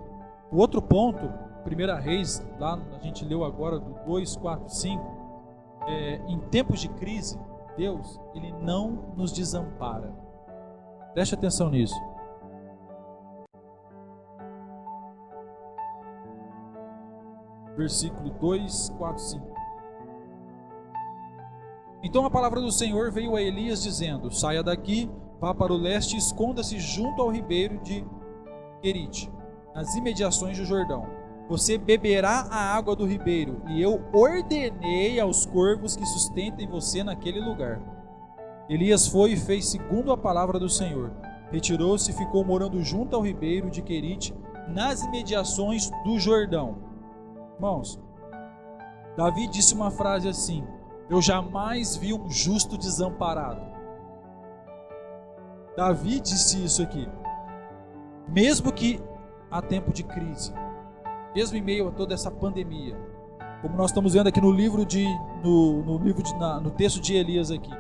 o outro ponto, 1 Reis, lá a gente leu agora do 2, 4, 5, em tempos de crise, Deus, Ele não nos desampara. Preste atenção nisso. Versículo 2, 4, 5. Então a palavra do Senhor veio a Elias dizendo: saia daqui, vá para o leste e esconda-se junto ao ribeiro de Querite, nas imediações do Jordão. Você beberá a água do ribeiro, e eu ordenei aos corvos que sustentem você naquele lugar. Elias foi e fez segundo a palavra do Senhor. Retirou-se e ficou morando junto ao ribeiro de Querite, nas imediações do Jordão. Irmãos, Davi disse uma frase assim: eu jamais vi um justo desamparado. Davi disse isso aqui. Mesmo que há tempo de crise, mesmo em meio a toda essa pandemia, como nós estamos vendo aqui no texto de Elias aqui,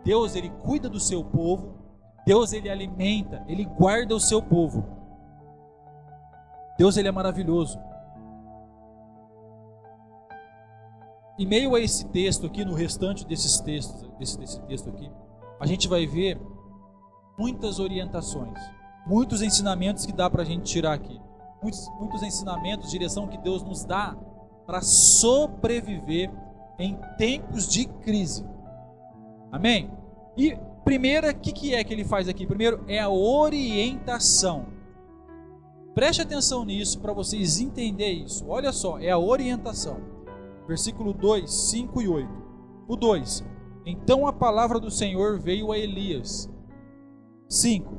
Deus ele cuida do seu povo, Deus ele alimenta, ele guarda o seu povo. Deus ele é maravilhoso. Em meio a esse texto aqui, no restante desses textos, desse texto aqui, a gente vai ver muitas orientações, muitos ensinamentos que dá para a gente tirar aqui. Muitos ensinamentos, direção que Deus nos dá para sobreviver em tempos de crise. Amém? E primeiro, o que é que ele faz aqui? Primeiro é a orientação. Preste atenção nisso para vocês entenderem isso. Olha só, é a orientação. Versículo 2, 5 e 8. O 2. Então a palavra do Senhor veio a Elias. 5.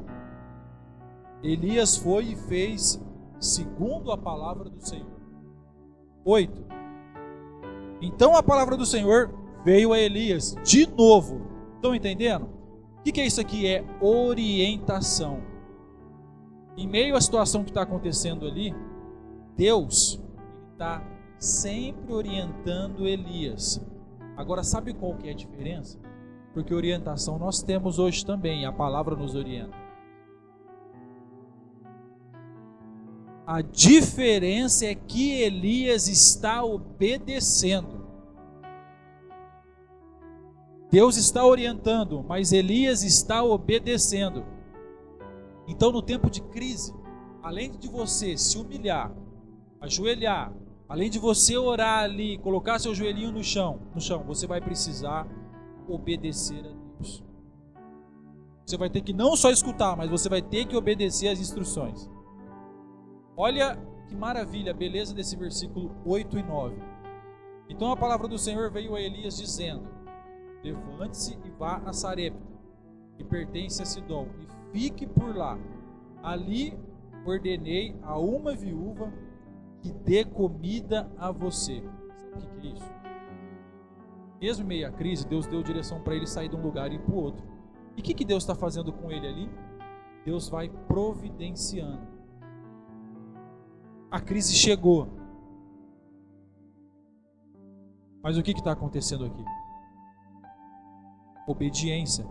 Elias foi e fez segundo a palavra do Senhor. 8. Então a palavra do Senhor veio a Elias de novo. Estão entendendo? O que é isso aqui? É orientação. Em meio à situação que está acontecendo ali, Deus está sempre orientando Elias. Agora, sabe qual que é a diferença? Porque orientação nós temos hoje também, a palavra nos orienta. A diferença é que Elias está obedecendo. Deus está orientando, mas Elias está obedecendo. Então, no tempo de crise, além de você se humilhar, ajoelhar, além de você orar ali, colocar seu joelhinho no chão, você vai precisar obedecer a Deus. Você vai ter que não só escutar, mas você vai ter que obedecer às instruções. Olha que maravilha, a beleza desse versículo 8 e 9. Então a palavra do Senhor veio a Elias dizendo: levante-se e vá a Sarepta, que pertence a Sidom, e fique por lá. Ali ordenei a uma viúva que dê comida a você. Sabe o que é isso? Mesmo em meio à crise, Deus deu direção para ele sair de um lugar e ir para o outro. E o que Deus está fazendo com ele ali? Deus vai providenciando. A crise chegou. Mas o que está acontecendo aqui? Obediência.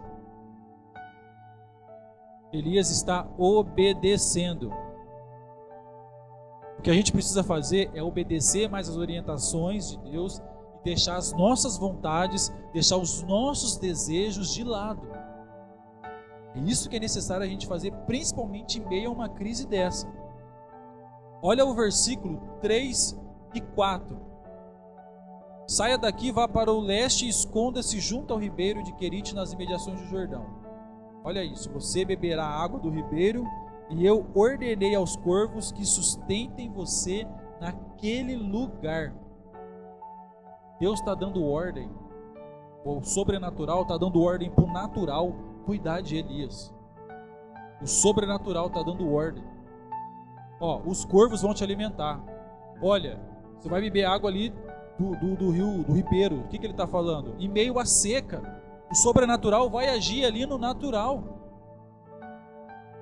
Elias está obedecendo. O que a gente precisa fazer é obedecer mais as orientações de Deus e deixar as nossas vontades, deixar os nossos desejos de lado. É isso que é necessário a gente fazer, principalmente em meio a uma crise dessa. Olha o versículo 3 e 4. Saia daqui, vá para o leste e esconda-se junto ao ribeiro de Querite, nas imediações do Jordão. Olha isso: você beberá a água do ribeiro, e eu ordenei aos corvos que sustentem você naquele lugar. Deus está dando ordem, o sobrenatural está dando ordem para o natural cuidar de Elias. O sobrenatural está dando ordem. Os corvos vão te alimentar. Olha, você vai beber água ali do rio, do ribeiro. O que ele está falando? Em meio à seca, o sobrenatural vai agir ali no natural.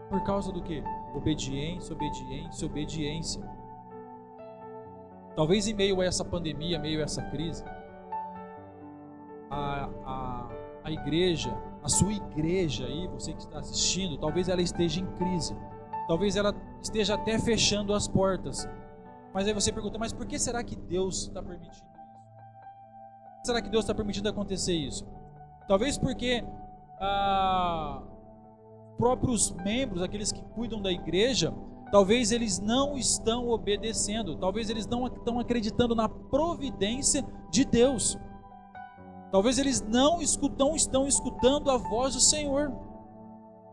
Por causa do quê? Obediência, obediência, obediência. Talvez em meio a essa pandemia, meio a essa crise, a igreja, a sua igreja aí, você que está assistindo, talvez ela esteja em crise. Talvez ela esteja até fechando as portas. Mas aí você pergunta: mas por que será que Deus está permitindo isso? Por que será que Deus está permitindo acontecer isso? Talvez porque próprios membros, aqueles que cuidam da igreja, talvez eles não estão obedecendo. Talvez eles não estão acreditando na providência de Deus. Talvez eles não estão escutando a voz do Senhor.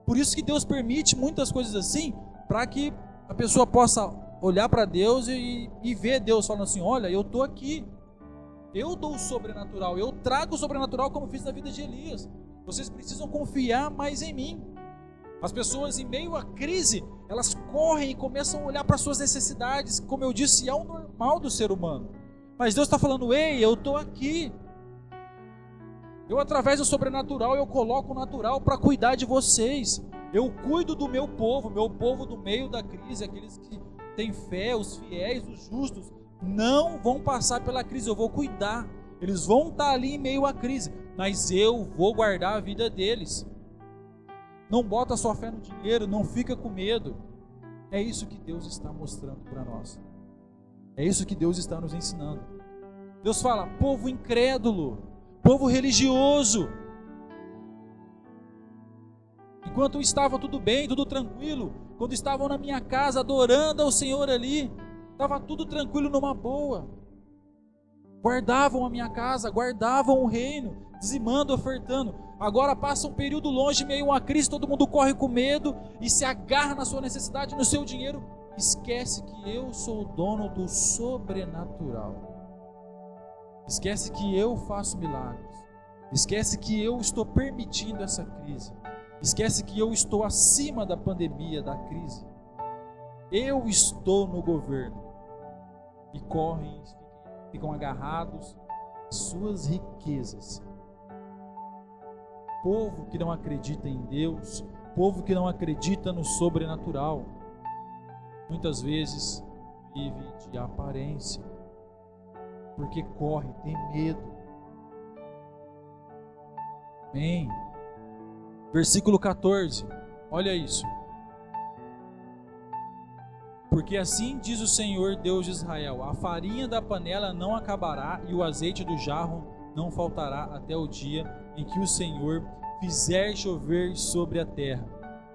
Por isso que Deus permite muitas coisas assim, para que a pessoa possa olhar para Deus e ver Deus falando assim: olha, eu estou aqui, eu dou o sobrenatural, eu trago o sobrenatural como fiz na vida de Elias. Vocês precisam confiar mais em mim. As pessoas em meio à crise, elas correm e começam a olhar para suas necessidades, como eu disse, é o normal do ser humano. Mas Deus está falando: ei, eu estou aqui. Eu, através do sobrenatural, eu coloco o natural para cuidar de vocês. Eu cuido do meu povo do meio da crise, aqueles que têm fé, os fiéis, os justos, não vão passar pela crise, eu vou cuidar. Eles vão estar ali em meio à crise, mas eu vou guardar a vida deles. Não bota sua fé no dinheiro, não fica com medo. É isso que Deus está mostrando para nós. É isso que Deus está nos ensinando. Deus fala: povo incrédulo, povo religioso. Enquanto estava tudo bem, tudo tranquilo, quando estavam na minha casa adorando ao Senhor ali, estava tudo tranquilo, numa boa. Guardavam a minha casa, guardavam o reino, dizimando, ofertando. Agora passa um período longe, meio a uma crise, todo mundo corre com medo e se agarra na sua necessidade, no seu dinheiro. Esquece que eu sou o dono do sobrenatural. Esquece que eu faço milagres. Esquece que eu estou permitindo essa crise. Esquece que eu estou acima da pandemia, da crise. Eu estou no governo. E correm, ficam agarrados às suas riquezas. Povo que não acredita em Deus, povo que não acredita no sobrenatural, muitas vezes vive de aparência, porque corre, tem medo. Amém. Versículo 14, olha isso. Porque assim diz o Senhor Deus de Israel: a farinha da panela não acabará e o azeite do jarro não faltará até o dia em que o Senhor fizer chover sobre a terra.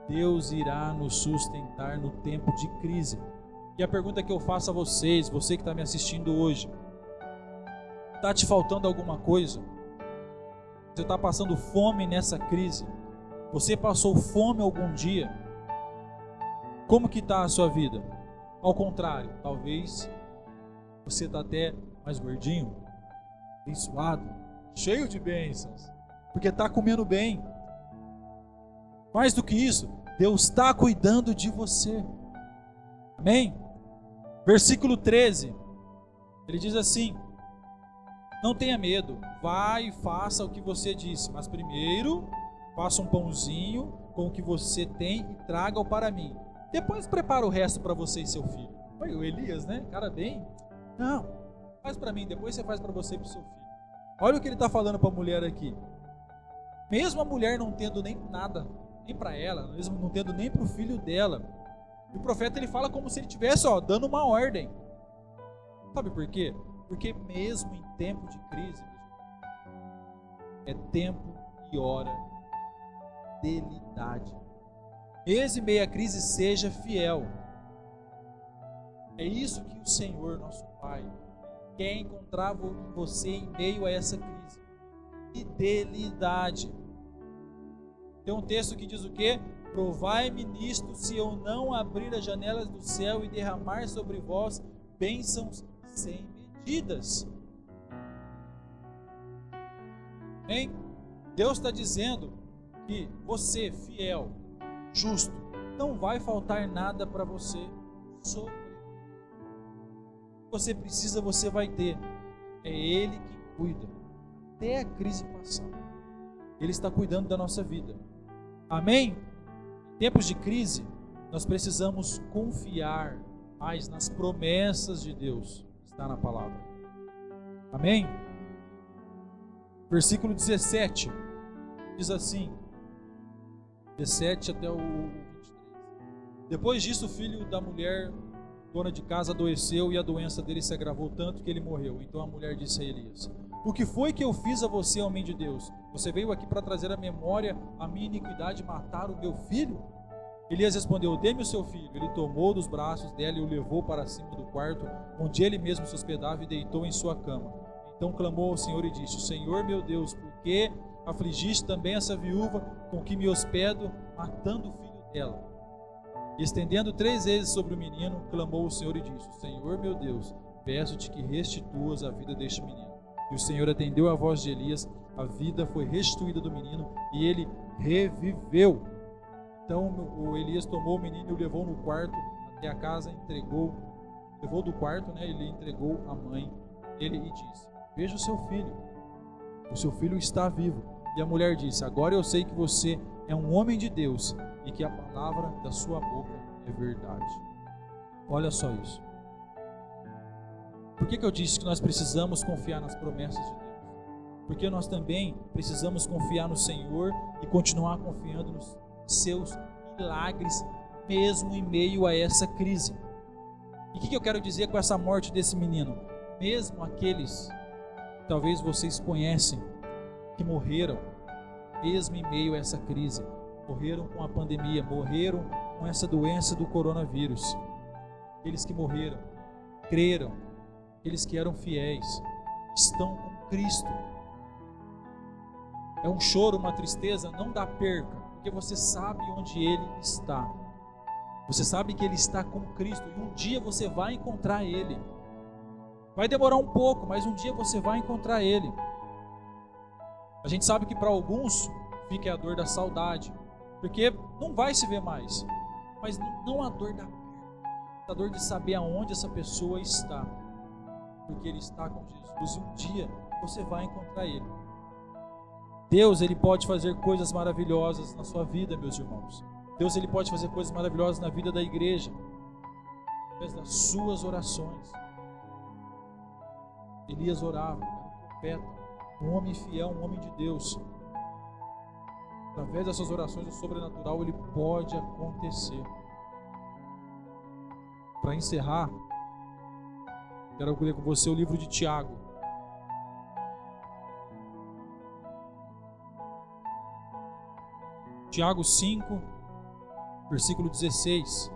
Deus irá nos sustentar no tempo de crise. E a pergunta que eu faço a vocês, você que está me assistindo hoje: está te faltando alguma coisa? Você está passando fome nessa crise? Você passou fome algum dia? Como que está a sua vida? Ao contrário, talvez você está até mais gordinho, abençoado, cheio de bênçãos, porque está comendo bem. Mais do que isso, Deus está cuidando de você. Amém? Versículo 13, ele diz assim: não tenha medo, vai e faça o que você disse, mas primeiro faça um pãozinho com o que você tem e traga-o para mim. Depois prepara o resto para você e seu filho. Olha o Elias, né? Cara bem. Não, faz para mim, depois você faz para você e para o seu filho. Olha o que ele está falando para a mulher aqui. Mesmo a mulher não tendo nem nada, nem para ela, mesmo não tendo nem para o filho dela, o profeta ele fala como se ele estivesse dando uma ordem. Sabe por quê? Porque mesmo em tempo de crise, é tempo e hora de fidelidade. Mesmo em meio à crise, seja fiel. É isso que o Senhor, nosso Pai, quer encontrar em você em meio a essa crise. Fidelidade. Tem um texto que diz o quê? Provai-me nisto, se eu não abrir as janelas do céu e derramar sobre vós bênçãos sem medidas. Hein? Deus está dizendo que você, fiel, justo, não vai faltar nada para você. Você precisa, você vai ter. É Ele que cuida até a crise passar. Ele está cuidando da nossa vida. Amém? Em tempos de crise, nós precisamos confiar mais nas promessas de Deus que está na palavra. Amém? Versículo 17 diz assim, 17 até o 23. Depois disso, o filho da mulher, dona de casa, adoeceu e a doença dele se agravou tanto que ele morreu. Então a mulher disse a Elias: o que foi que eu fiz a você, homem de Deus? Você veio aqui para trazer à memória a minha iniquidade e matar o meu filho? Elias respondeu: dê-me o seu filho. Ele tomou dos braços dela e o levou para cima do quarto, onde ele mesmo se hospedava, e deitou em sua cama. Então clamou ao Senhor e disse: Senhor meu Deus, por que afligiste também essa viúva com que me hospedo, matando o filho dela? E estendendo 3 vezes sobre o menino, clamou o Senhor e disse: Senhor meu Deus, peço-te que restituas a vida deste menino. E o Senhor atendeu a voz de Elias, a vida foi restituída do menino e ele reviveu. Então o Elias tomou o menino e o levou no quarto até a casa, levou do quarto, ele entregou a mãe dele e disse: veja o seu filho está vivo. E a mulher disse: agora eu sei que você é um homem de Deus e que a palavra da sua boca é verdade. Olha só isso. Por que eu disse que nós precisamos confiar nas promessas de Deus? Porque nós também precisamos confiar no Senhor e continuar confiando nos seus milagres, mesmo em meio a essa crise. E o que eu quero dizer com essa morte desse menino? Mesmo aqueles que talvez vocês conhecem, que morreram, mesmo em meio a essa crise, morreram com a pandemia, morreram com essa doença do coronavírus. Aqueles que morreram, creram, aqueles que eram fiéis, estão com Cristo. É um choro, uma tristeza, não da perca, porque você sabe onde Ele está. Você sabe que Ele está com Cristo e um dia você vai encontrar Ele. Vai demorar um pouco, mas um dia você vai encontrar Ele. A gente sabe que para alguns fica a dor da saudade, porque não vai se ver mais, mas não a dor da perda, a dor de saber aonde essa pessoa está, porque Ele está com Jesus e um dia você vai encontrar Ele. Deus, Ele pode fazer coisas maravilhosas na sua vida, meus irmãos. Deus, Ele pode fazer coisas maravilhosas na vida da igreja, através das suas orações. Elias orava, era um profeta, um homem fiel, um homem de Deus. Através dessas orações, o sobrenatural ele pode acontecer. para encerrar, quero ler com você o livro de Tiago. Tiago 5, versículo 16.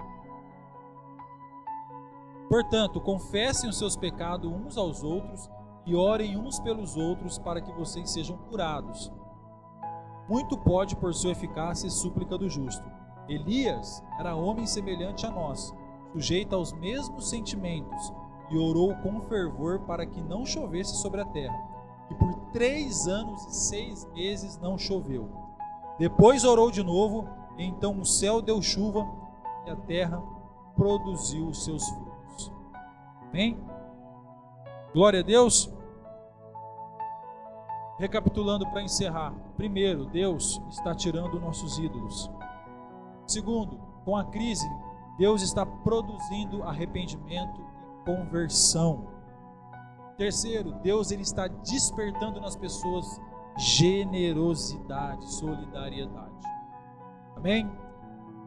Portanto, confessem os seus pecados uns aos outros e orem uns pelos outros para que vocês sejam curados. Muito pode por sua eficácia e súplica do justo. Elias era homem semelhante a nós, sujeito aos mesmos sentimentos, e orou com fervor para que não chovesse sobre a terra. E por 3 anos e 6 meses não choveu. Depois orou de novo, e então o céu deu chuva e a terra produziu os seus frutos. Amém? Glória a Deus. Recapitulando para encerrar. Primeiro, Deus está tirando nossos ídolos. Segundo, com a crise, Deus está produzindo arrependimento e conversão. Terceiro, Deus ele está despertando nas pessoas generosidade, solidariedade. Amém?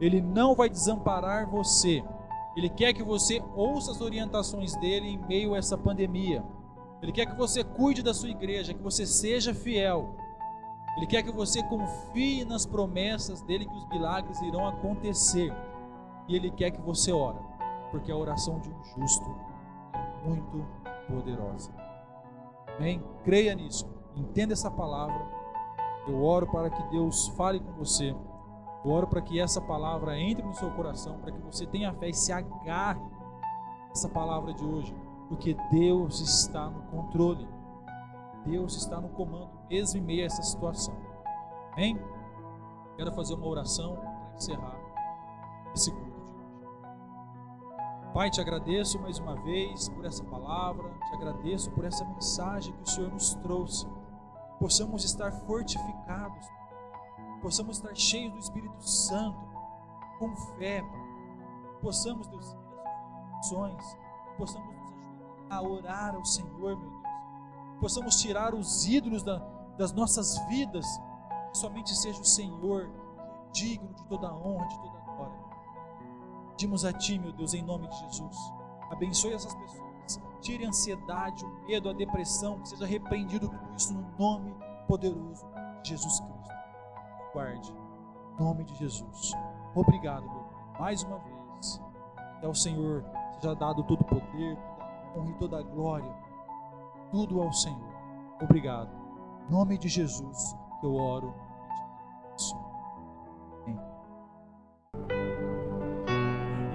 Ele não vai desamparar você. Ele quer que você ouça as orientações dele em meio a essa pandemia. Ele quer que você cuide da sua igreja, que você seja fiel. Ele quer que você confie nas promessas dele, que os milagres irão acontecer. E ele quer que você ore, porque a oração de um justo é muito poderosa. Amém? Creia nisso, entenda essa palavra. Eu oro para que Deus fale com você. Eu oro para que essa palavra entre no seu coração, para que você tenha fé e se agarre a essa palavra de hoje, porque Deus está no controle. Deus está no comando, mesmo em meio a essa situação. Amém? Quero fazer uma oração para encerrar esse culto de hoje. Pai, te agradeço mais uma vez por essa palavra, te agradeço por essa mensagem que o Senhor nos trouxe. Possamos estar fortificados, possamos estar cheios do Espírito Santo, com fé, possamos, Deus, seguir as instruções, possamos nos ajudar a orar ao Senhor, meu Deus, possamos tirar os ídolos das nossas vidas, que somente seja o Senhor digno de toda a honra, de toda a glória. Pedimos a Ti, meu Deus, em nome de Jesus, abençoe essas pessoas, tire a ansiedade, o medo, a depressão, que seja repreendido tudo isso no nome poderoso de Jesus Cristo. Guarde, em nome de Jesus. Obrigado, meu Pai, mais uma vez. Que ao Senhor seja dado todo o poder, toda a honra e toda a glória. Tudo ao Senhor. Obrigado. Em nome de Jesus que eu oro. Amém.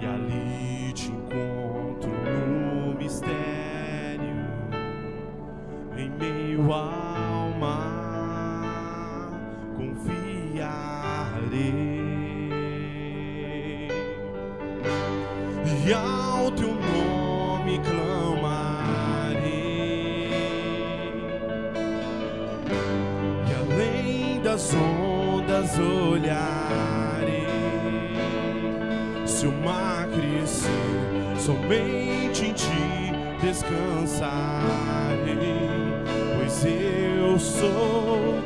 E ali te encontro no mistério, em meio ao mar, confiarei, e ao teu nome clamarei, e além das ondas olharei. Se o mar crescer, somente em ti descansarei, pois eu sou